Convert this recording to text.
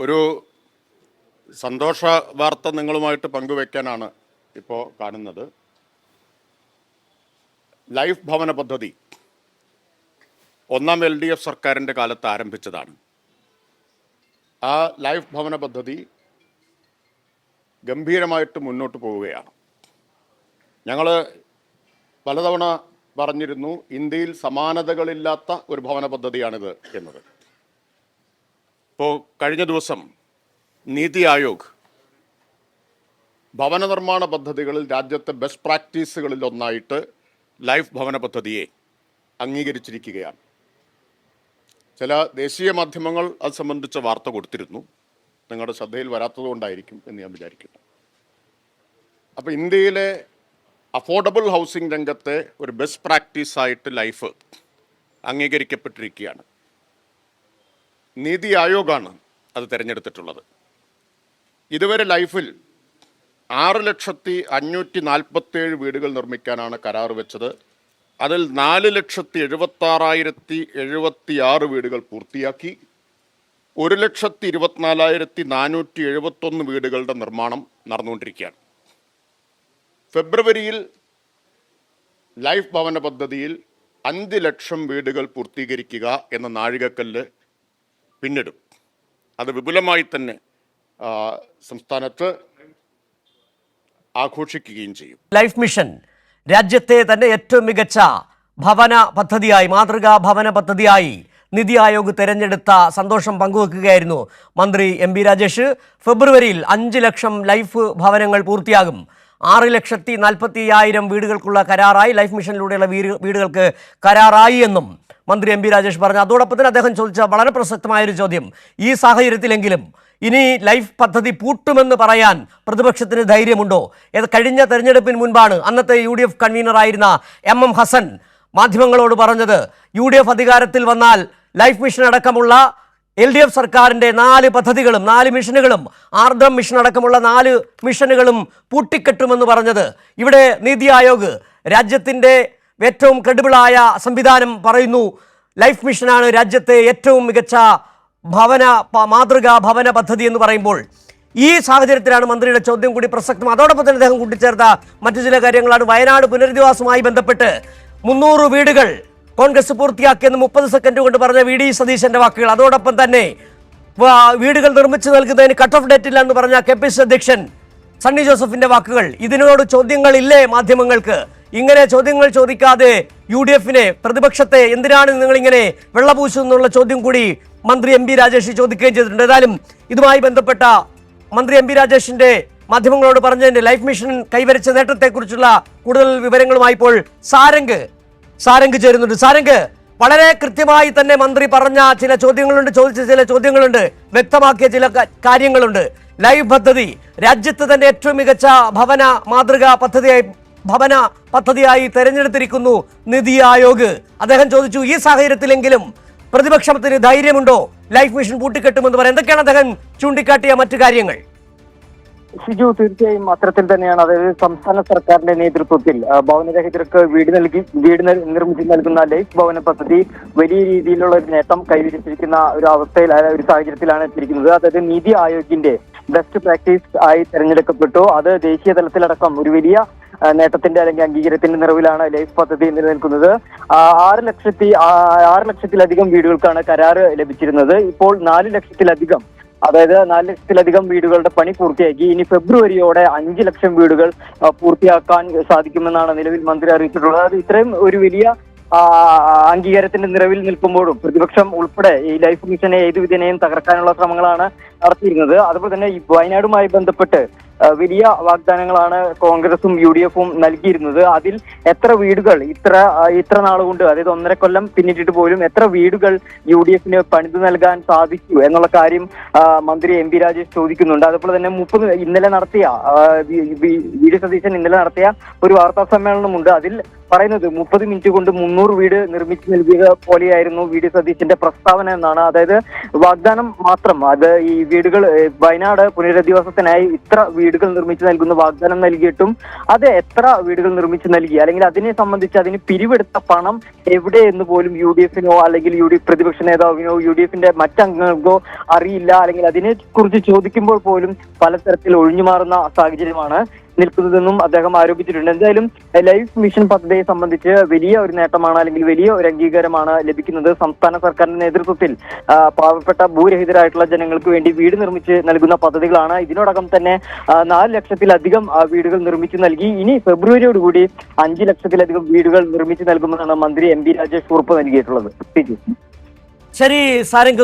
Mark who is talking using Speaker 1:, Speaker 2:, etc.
Speaker 1: ഒരു സന്തോഷ വാർത്ത നിങ്ങളുമായിട്ട് പങ്കുവെക്കാനാണ് ഇപ്പോൾ കാണുന്നത്. ലൈഫ് ഭവന പദ്ധതി ഒന്നാം LDF സർക്കാരിൻ്റെ കാലത്ത് ആരംഭിച്ചതാണ്. ആ ലൈഫ് ഭവന പദ്ധതി ഗംഭീരമായിട്ട് മുന്നോട്ട് പോവുകയാണ്. ഞങ്ങൾ പലതവണ പറഞ്ഞിരുന്നു, ഇന്ത്യയിൽ സമാനതകളില്ലാത്ത ഒരു ഭവന പദ്ധതിയാണിത് എന്നത്. ഇപ്പോൾ കഴിഞ്ഞ ദിവസം നീതി ആയോഗ് ഭവന നിർമ്മാണ പദ്ധതികളിൽ രാജ്യത്തെ ബെസ്റ്റ് പ്രാക്ടീസുകളിൽ ഒന്നായിട്ട് ലൈഫ് ഭവന പദ്ധതിയെ അംഗീകരിച്ചിരിക്കുകയാണ്. ചില ദേശീയ മാധ്യമങ്ങൾ അത് സംബന്ധിച്ച വാർത്ത കൊടുത്തിരുന്നു. നിങ്ങളുടെ ശ്രദ്ധയിൽ വരാത്തതുകൊണ്ടായിരിക്കും എന്ന് ഞാൻ വിചാരിക്കുന്നു. അപ്പോൾ ഇന്ത്യയിലെ അഫോർഡബിൾ ഹൗസിംഗ് രംഗത്തെ ഒരു ബെസ്റ്റ് പ്രാക്ടീസായിട്ട് ലൈഫ് അംഗീകരിക്കപ്പെട്ടിരിക്കുകയാണ്. നീതി ആയോഗാണ് അത് തിരഞ്ഞെടുത്തിട്ടുള്ളത്. ഇതുവരെ ലൈഫിൽ 6,547,000 വീടുകൾ നിർമ്മിക്കാനാണ് കരാർ വെച്ചത്. അതിൽ 4,76,076 വീടുകൾ പൂർത്തിയാക്കി. 1,24,471 വീടുകളുടെ നിർമ്മാണം നടന്നുകൊണ്ടിരിക്കുകയാണ്. ഫെബ്രുവരിയിൽ ലൈഫ് ഭവന പദ്ധതിയിൽ 5 ലക്ഷം വീടുകൾ പൂർത്തീകരിക്കുക എന്ന നാഴികക്കല്ല് പിന്നിടും. അത് വിപുലമായി തന്നെ സംസ്ഥാനത്ത് ആഘോഷിക്കുകയും ചെയ്യും.
Speaker 2: ലൈഫ് മിഷൻ രാജ്യത്തെ തന്നെ ഏറ്റവും മികച്ച ഭവന പദ്ധതിയായി, മാതൃകാ ഭവന പദ്ധതിയായി നിതി ആയോഗ് തെരഞ്ഞെടുത്ത സന്തോഷം പങ്കുവെക്കുകയായിരുന്നു മന്ത്രി MP രാജേഷ്. ഫെബ്രുവരിയിൽ 5 ലക്ഷം ലൈഫ് ഭവനങ്ങൾ പൂർത്തിയാകും. 6,40,000 വീടുകൾക്കുള്ള കരാറായി, ലൈഫ് മിഷനിലൂടെയുള്ള വീടുകൾക്ക് കരാറായി എന്നും മന്ത്രി MP രാജേഷ് പറഞ്ഞു. അതോടൊപ്പം തന്നെ അദ്ദേഹം ചോദിച്ച വളരെ പ്രസക്തമായൊരു ചോദ്യം, ഈ സാഹചര്യത്തിലെങ്കിലും ഇനി ലൈഫ് പദ്ധതി പൂട്ടുമെന്ന് പറയാൻ പ്രതിപക്ഷത്തിന് ധൈര്യമുണ്ടോ? കഴിഞ്ഞ തെരഞ്ഞെടുപ്പിന് മുൻപാണ് അന്നത്തെ UDF കൺവീനറായിരുന്ന MM ഹസൻ മാധ്യമങ്ങളോട് പറഞ്ഞത്, UDF അധികാരത്തിൽ വന്നാൽ ലൈഫ് മിഷൻ അടക്കമുള്ള LDF സർക്കാരിൻ്റെ 4 പദ്ധതികളും 4 മിഷനുകളും, ആർദ്രം മിഷൻ അടക്കമുള്ള 4 മിഷനുകളും പൂട്ടിക്കെട്ടുമെന്ന് പറഞ്ഞത്. ഇവിടെ നീതി ആയോഗ് രാജ്യത്തിൻ്റെ ഏറ്റവും ക്രെഡിബിളായ സംവിധാനം പറയുന്നു ലൈഫ് മിഷനാണ് രാജ്യത്തെ ഏറ്റവും മികച്ച മാതൃകാ ഭവന പദ്ധതി എന്ന് പറയുമ്പോൾ ഈ സാഹചര്യത്തിലാണ് മന്ത്രിയുടെ ചോദ്യം കൂടി പ്രസക്തം. അതോടൊപ്പം തന്നെ അദ്ദേഹം കൂട്ടിച്ചേർത്ത മറ്റു ചില കാര്യങ്ങളാണ്. വയനാട് പുനരധിവാസവുമായി ബന്ധപ്പെട്ട് 300 വീടുകൾ കോൺഗ്രസ് പൂർത്തിയാക്കിയെന്ന് 30 സെക്കൻഡ് കൊണ്ട് പറഞ്ഞ VD സതീശന്റെ വാക്കുകൾ, അതോടൊപ്പം തന്നെ വീടുകൾ നിർമ്മിച്ചു നൽകുന്നതിന് കട്ട് ഓഫ് ഡേറ്റ് ഇല്ല എന്ന് പറഞ്ഞ KPCC അധ്യക്ഷൻ സണ്ണി ജോസഫിന്റെ വാക്കുകൾ. ഇതിനോട് ചോദ്യങ്ങളില്ലേ മാധ്യമങ്ങൾക്ക്? ഇങ്ങനെ ചോദ്യങ്ങൾ ചോദിക്കാതെ UDFനെ, പ്രതിപക്ഷത്തെ എന്തിനാണ് നിങ്ങളിങ്ങനെ വെള്ളപൂശുന്നുള്ള ചോദ്യം കൂടി മന്ത്രി MP രാജേഷ് ചോദിക്കുകയും ചെയ്തിട്ടുണ്ട്. ഏതായാലും ഇതുമായി ബന്ധപ്പെട്ട മന്ത്രി MP രാജേഷിന്റെ മാധ്യമങ്ങളോട് പറഞ്ഞതിന്റെ ലൈഫ് മിഷൻ കൈവരിച്ച നേട്ടത്തെക്കുറിച്ചുള്ള കൂടുതൽ വിവരങ്ങളുമായി ഇപ്പോൾ സാരംഗ് ചേരുന്നുണ്ട്. സാരംഗ്, വളരെ കൃത്യമായി തന്നെ മന്ത്രി പറഞ്ഞ ചില ചോദ്യങ്ങളുണ്ട്, ചോദിച്ച ചില ചോദ്യങ്ങളുണ്ട്, വ്യക്തമാക്കിയ ചില കാര്യങ്ങളുണ്ട്. ലൈഫ് പദ്ധതി രാജ്യത്ത് തന്നെ ഏറ്റവും മികച്ച മാതൃകാ പദ്ധതിയായി തെരഞ്ഞെടുത്തിരിക്കുന്നു നിതി ആയോഗ്. അദ്ദേഹം ചോദിച്ചു, ഈ സാഹചര്യത്തിലെങ്കിലും പ്രതിപക്ഷത്തിന് ധൈര്യമുണ്ടോ ലൈഫ് മിഷൻ പൂട്ടിക്കെട്ടുമെന്ന് പറയാൻ? എന്തൊക്കെയാണ് അദ്ദേഹം ചൂണ്ടിക്കാട്ടിയ മറ്റു കാര്യങ്ങൾ?
Speaker 3: ഷിജു, തീർച്ചയായും അത്തരത്തിൽ തന്നെയാണ്. അതായത് സംസ്ഥാന സർക്കാരിന്റെ നേതൃത്വത്തിൽ ഭവനരഹിതർക്ക് വീട് നിർമ്മിച്ചു നൽകുന്ന ലൈഫ് ഭവന പദ്ധതി വലിയ രീതിയിലുള്ള ഒരു നേട്ടം കൈവരിച്ചിരിക്കുന്ന ഒരു സാഹചര്യത്തിലാണ് എത്തിയിരിക്കുന്നത്. അതായത് നീതി ആയോഗിന്റെ ബെസ്റ്റ് പ്രാക്ടീസ് ആയി തെരഞ്ഞെടുക്കപ്പെട്ടു. അത് ദേശീയ തലത്തിലടക്കം ഒരു വലിയ നേട്ടത്തിന്റെ അല്ലെങ്കിൽ അംഗീകാരത്തിന്റെ നിറവിലാണ് ലൈഫ് പദ്ധതി നിലനിൽക്കുന്നത്. 6 ലക്ഷത്തിലധികം വീടുകൾക്കാണ് കരാറ് ലഭിച്ചിരുന്നത്. ഇപ്പോൾ 4 ലക്ഷത്തിലധികം വീടുകളുടെ പണി പൂർത്തിയാക്കി. ഇനി ഫെബ്രുവരിയോടെ 5 ലക്ഷം വീടുകൾ പൂർത്തിയാക്കാൻ സാധിക്കുമെന്നാണ് നിലവിൽ മന്ത്രി അറിയിച്ചിട്ടുള്ളത്. അത് ഇത്രയും ഒരു വലിയ അംഗീകാരത്തിന്റെ നിറവിൽ നിൽക്കുമ്പോഴും പ്രതിപക്ഷം ഉൾപ്പെടെ ഈ ലൈഫ് മിഷനെ ഏതു വിധേനയും തകർക്കാനുള്ള ശ്രമങ്ങളാണ് നടത്തിയിരുന്നത്. അതുപോലെ തന്നെ ഈ വയനാടുമായി ബന്ധപ്പെട്ട് വലിയ വാഗ്ദാനങ്ങളാണ് കോൺഗ്രസും UDFും നൽകിയിരുന്നത്. അതിൽ എത്ര വീടുകൾ ഇത്ര നാളുകൊണ്ട്, അതായത് 1.5 കൊല്ലം പിന്നിട്ടിട്ട് പോലും എത്ര വീടുകൾ UDFന് പണിതു നൽകാൻ സാധിച്ചു എന്നുള്ള കാര്യം മന്ത്രി MP രാജേഷ് ചോദിക്കുന്നുണ്ട്. അതുപോലെ തന്നെ VD സതീശൻ ഇന്നലെ നടത്തിയ ഒരു വാർത്താ സമ്മേളനമുണ്ട്. അതിൽ പറയുന്നത് 30 മിനിറ്റ് കൊണ്ട് 300 വീട് നിർമ്മിച്ചു നൽകിയ പോലെയായിരുന്നു VD സതീശന്റെ പ്രസ്താവന എന്നാണ്. അതായത് വാഗ്ദാനം മാത്രം, അത് ഈ വീടുകൾ വയനാട് പുനരധിവാസത്തിനായി ഇത്ര വീടുകൾ നിർമ്മിച്ചു നൽകുന്ന വാഗ്ദാനം നൽകിയിട്ടും അത് എത്ര വീടുകൾ നിർമ്മിച്ചു നൽകി, അല്ലെങ്കിൽ അതിനെ സംബന്ധിച്ച് അതിന് പിരിവെടുത്ത പണം എവിടെ എന്ന് പോലും UDF-നോ അല്ലെങ്കിൽ പ്രതിപക്ഷ നേതാവിനോ UDF-ന്റെ മറ്റംഗങ്ങൾക്കോ അറിയില്ല. അല്ലെങ്കിൽ അതിനെ കുറിച്ച് ചോദിക്കുമ്പോൾ പോലും പലതരത്തിൽ ഒഴിഞ്ഞുമാറുന്ന സാഹചര്യമാണ് നിൽക്കുന്നതെന്നും അദ്ദേഹം ആരോപിച്ചിട്ടുണ്ട്. എന്തായാലും ലൈഫ് മിഷൻ പദ്ധതിയെ സംബന്ധിച്ച് വലിയ ഒരു നേട്ടമാണ്, അല്ലെങ്കിൽ വലിയ ഒരു അംഗീകാരമാണ് ലഭിക്കുന്നത്. സംസ്ഥാന സർക്കാരിന്റെ നേതൃത്വത്തിൽ പാവപ്പെട്ട ഭൂരഹിതരായിട്ടുള്ള ജനങ്ങൾക്ക് വേണ്ടി വീട് നിർമ്മിച്ച് നൽകുന്ന പദ്ധതികളാണ്. ഇതിനോടകം തന്നെ 4 ലക്ഷത്തിലധികം വീടുകൾ നിർമ്മിച്ചു നൽകി. ഇനി ഫെബ്രുവരിയോടുകൂടി 5 ലക്ഷത്തിലധികം വീടുകൾ നിർമ്മിച്ചു നൽകുമെന്നാണ് മന്ത്രി MB രാജേഷ് ഉറപ്പ് നൽകിയിട്ടുള്ളത്.
Speaker 2: ശരി സാരംഗ്.